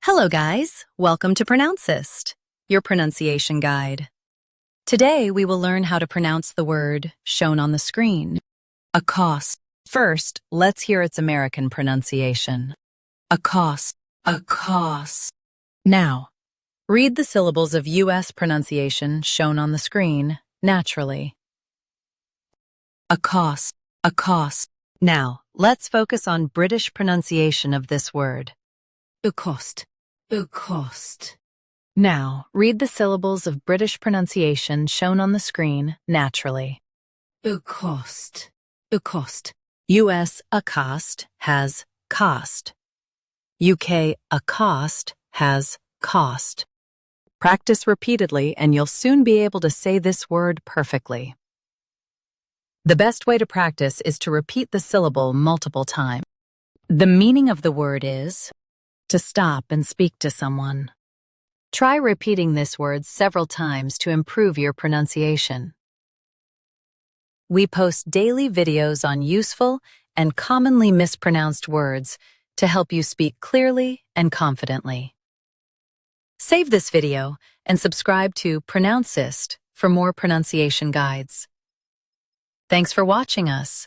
Hello guys, welcome to Pronouncist, your pronunciation guide. Today we will learn how to pronounce the word shown on the screen, ACCOST. First, let's hear its American pronunciation. ACCOST, ACCOST. Now, read the syllables of U.S. pronunciation shown on the screen naturally. ACCOST, ACCOST. Now, let's focus on British pronunciation of this word. ACCOST, ACCOST. Now, read the syllables of British pronunciation shown on the screen naturally. ACCOST, ACCOST. U.S. ACCOST has cost. UK ACCOST has cost. Practice repeatedly and you'll soon be able to say this word perfectly. The best way to practice is to repeat the syllable multiple times. The meaning of the word is to stop and speak to someone. Try repeating this word several times to improve your pronunciation. We post daily videos on useful and commonly mispronounced words to help you speak clearly and confidently. Save this video and subscribe to Pronouncist for more pronunciation guides. Thanks for watching us.